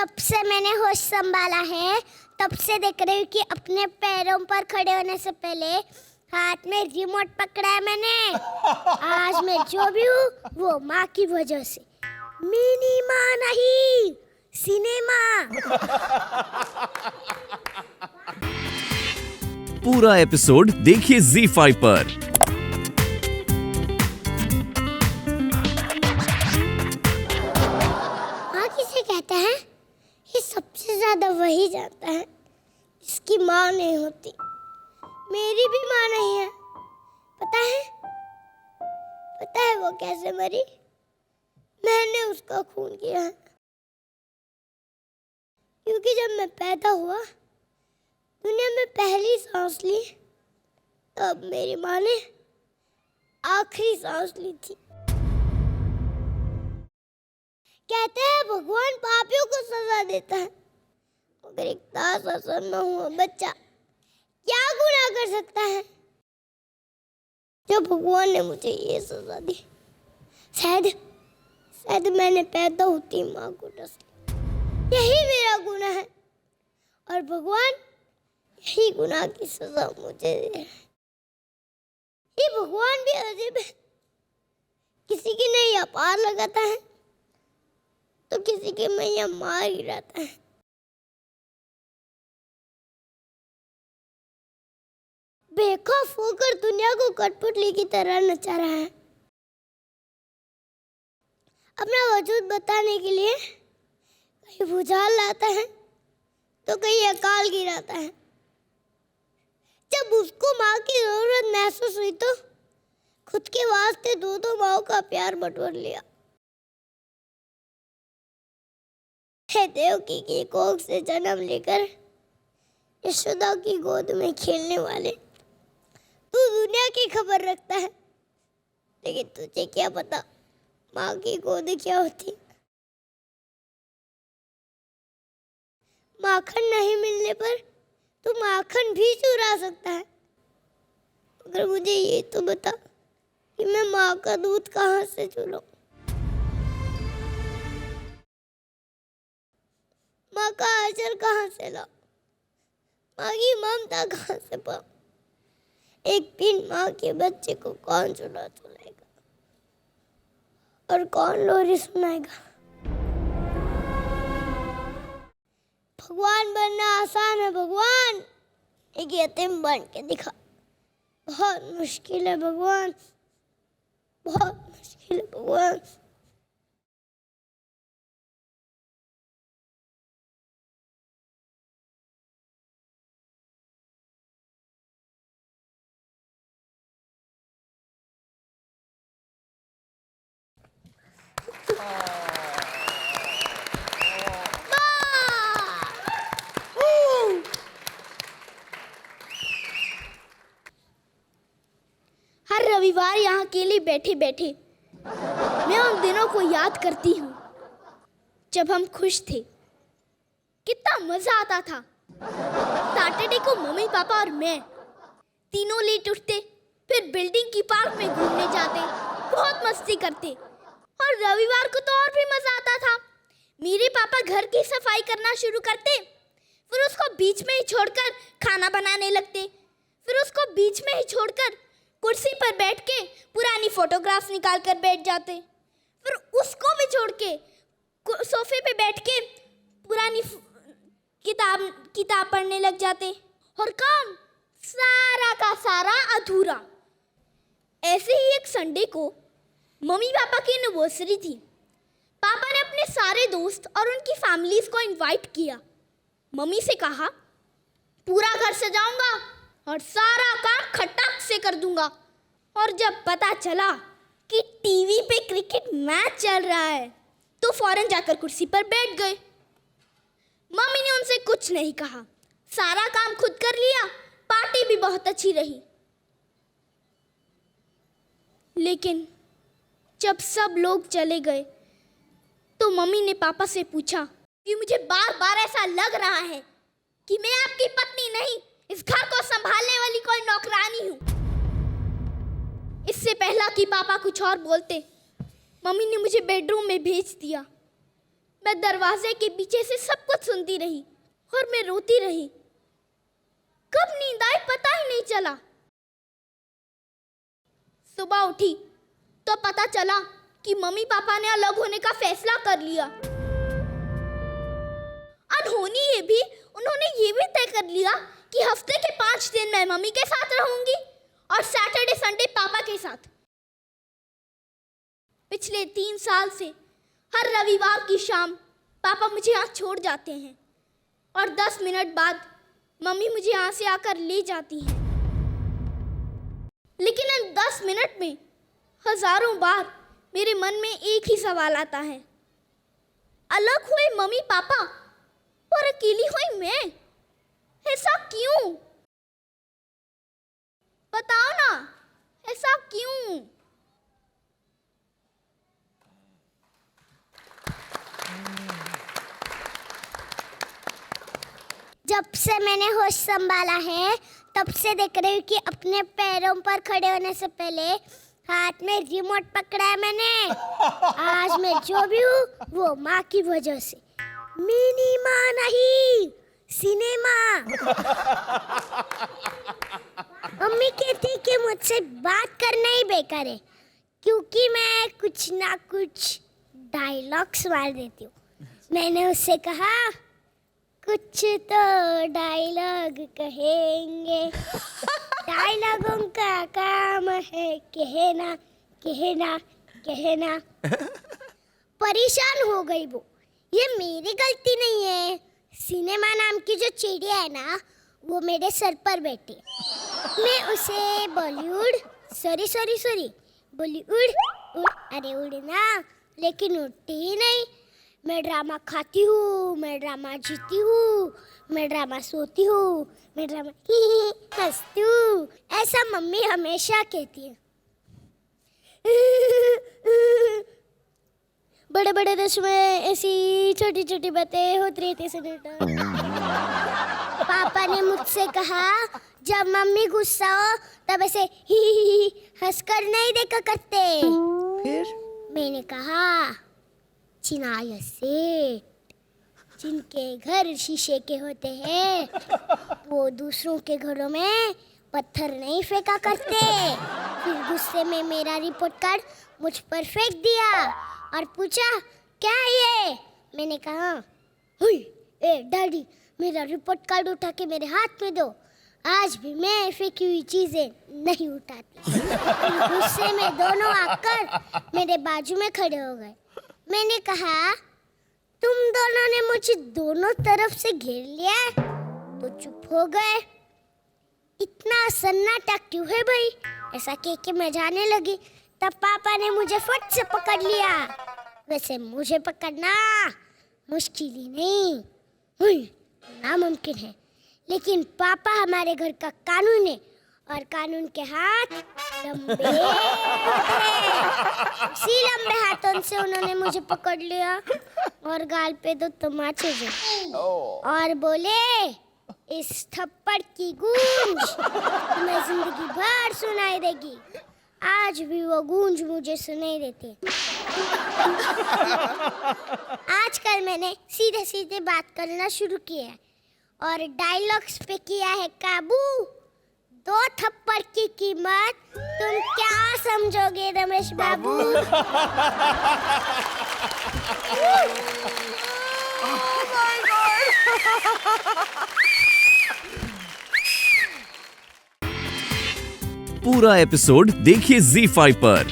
जब से मैंने होश संभाला है तब से देख रही हूँ कि अपने पैरों पर खड़े होने से पहले हाथ में रिमोट पकड़ा है मैंने। आज मैं जो भी हूँ वो माँ की वजह से। मिनी माँ नहीं, सिनेमा। पूरा एपिसोड देखिए ZEE5 पर। माँ किसे कहते हैं ये सबसे ज्यादा वही जानता है जिसकी माँ नहीं होती। मेरी भी माँ नहीं है। पता है वो कैसे मरी? मैंने उसका खून किया है। क्योंकि जब मैं पैदा हुआ, दुनिया में पहली सांस ली, तब मेरी माँ ने आखिरी सांस ली थी। कहते हैं भगवान पापियों को सजा देता है, मगर एक ताज़ा न हुआ बच्चा क्या गुनाह कर सकता है? जो भगवान ने मुझे ये सजा दी, शायद मैंने पैदा होती माँ को डस लिया। यही मेरा गुनाह है और भगवान यही गुनाह की सजा मुझे दे रहा है। ये भगवान भी अजीब है। किसी की नैया पार लगाता है तो किसी की मैया मार गिराता है। बेखौफ होकर दुनिया को कठपुतली की तरह नचा रहा है। अपना वजूद बताने के लिए कहीं भुजाल लाता है तो कहीं अकाल गिराता है। जब उसको माँ की जरूरत महसूस हुई तो खुद के वास्ते दो माँओं का प्यार बटोर लिया। हे देवकी की कोख से जन्म लेकर यशोदा की गोद में खेलने वाले, तू दुनिया की खबर रखता है, लेकिन तुझे क्या पता माँ की गोद क्या होती। माखन नहीं मिलने पर तू माखन भी चुरा सकता है, मगर मुझे ये तो बता कि मैं माँ का दूध कहाँ से चुराऊं? माँ का आंचल कहाँ से लाऊं? माँ की ममता कहाँ से पाऊं? एक दिन माँ के बच्चे को कौन चुलाएगा और कौन लोरी सुनाएगा? भगवान बनना आसान है भगवान, एक यतीम बन के दिखा। बहुत मुश्किल है भगवान, बहुत मुश्किल है भगवान। हर रविवार यहाँ अकेले बैठे बैठे मैं उन दिनों को याद करती हूँ जब हम खुश थे। कितना मजा आता था। सैटरडे को मम्मी पापा और मैं तीनों लेट उठते, फिर बिल्डिंग की पार्क में घूमने जाते, बहुत मस्ती करते। और रविवार को तो और भी मजा आता था। मेरे पापा घर की सफाई करना शुरू करते, फिर उसको बीच में ही छोड़कर खाना बनाने लगते, फिर उसको बीच में ही छोड़कर कुर्सी पर बैठ के पुरानी फोटोग्राफ्स निकाल कर बैठ जाते, फिर उसको भी छोड़ के सोफे पे बैठ के पुरानी किताब पढ़ने लग जाते और काम सारा का सारा अधूरा। ऐसे ही एक संडे को मम्मी पापा की एनिवर्सरी थी। पापा ने अपने सारे दोस्त और उनकी फैमिलीज को इनवाइट किया। मम्मी से कहा पूरा घर सजाऊंगा और सारा काम खटाक से कर दूंगा। और जब पता चला कि टीवी पे क्रिकेट मैच चल रहा है तो फौरन जाकर कुर्सी पर बैठ गए। मम्मी ने उनसे कुछ नहीं कहा, सारा काम खुद कर लिया। पार्टी भी बहुत अच्छी रही। लेकिन जब सब लोग चले गए तो मम्मी ने पापा से पूछा कि मुझे बार बार ऐसा लग रहा है कि मैं आपकी पत्नी नहीं, इस घर को संभालने वाली कोई नौकरानी हूँ। इससे पहला कि पापा कुछ और बोलते, मम्मी ने मुझे बेडरूम में भेज दिया। मैं दरवाजे के पीछे से सब कुछ सुनती रही और मैं रोती रही। कब नींद आई पता ही नहीं चला। सुबह उठी तो पता चला कि मम्मी पापा ने अलग होने का फैसला कर लिया। अनहोनी ये भी उन्होंने ये भी तय कर लिया कि हफ्ते के 5 दिन मैं मम्मी के साथ रहूंगी और सैटरडे संडे पापा के साथ। पिछले 3 साल से हर रविवार की शाम पापा मुझे यहाँ छोड़ जाते हैं और 10 मिनट बाद मम्मी मुझे यहाँ से आकर ले जाती है। लेकिन इन 10 मिनट में हजारों बार मेरे मन में एक ही सवाल आता है, अलग हुए मम्मी पापा और अकेली हुई मैं, ऐसा क्यों? बताओ ना, ऐसा क्यों? जब से मैंने होश संभाला है तब से देख रही हूँ कि अपने पैरों पर खड़े होने से पहले हाथ में रिमोट पकड़ा है मैंने। आज मैं जो भी हूँ वो माँ की वजह से। मिनी माँ नहीं, सिनेमा। मम्मी कहती कि मुझसे बात करना ही बेकार है क्योंकि मैं कुछ ना कुछ डायलॉग्स मार देती हूँ। मैंने उससे कहा कुछ तो डायलॉग कहेंगे। डायलॉगों का काम है कहना कहना कहना। परेशान हो गई वो। ये मेरी गलती नहीं है। सिनेमा नाम की जो चिड़िया है ना वो मेरे सर पर बैठी है। मैं उसे बॉलीवुड बॉलीवुड अरे उड़ना, लेकिन उड़ती ही नहीं। मैं ड्रामा खाती हूँ, मैं ड्रामा जीती हूँ, मैं ड्रामा सोती हूँ, मैं ड्रामा हंसती हूँ, ऐसा मम्मी हमेशा कहती है। बड़े बड़े देश में ऐसी छोटी छोटी बातें होती रहती है। पापा ने मुझसे कहा जब मम्मी गुस्सा हो तब ऐसे ही हंसकर नहीं देखा करते। फिर मैंने कहा चिनाया सेठ जिनके घर शीशे के होते हैं वो दूसरों के घरों में पत्थर नहीं फेंका करते। फिर गुस्से में मेरा रिपोर्ट कार्ड मुझ पर फेंक दिया और पूछा क्या है ये? मैंने कहा हुई ए डैडी मेरा रिपोर्ट कार्ड उठा के मेरे हाथ में दो। आज भी मैं फेंकी हुई चीजें नहीं उठाती। गुस्से में दोनों आकर मेरे बाजू में खड़े हो गए। मैंने कहा तुम दोनों ने मुझे दोनों तरफ से घेर लिया तो चुप हो गए। इतना सन्नाटा क्यों है भाई? ऐसा कह के मैं जाने लगी तब पापा ने मुझे फट से पकड़ लिया। वैसे मुझे पकड़ना मुश्किल ही नहीं हुई नामुमकिन है, लेकिन पापा हमारे घर का कानून है और कानून के हाथ लंबे इसी लंबे हाथों से उन्होंने मुझे पकड़ लिया और गाल पे 2 तमाचे दिए और बोले इस थप्पड़ की गूंज तुम्हें जिंदगी भर सुनाई देगी। आज भी वो गूंज मुझे सुनाई देती है। आजकल मैंने सीधे सीधे बात करना शुरू किया है और डायलॉग्स पे किया है काबू। 2 थप्पड़ की कीमत तुम क्या समझोगे रमेश बाबू? पूरा एपिसोड देखिए ZEE5 पर।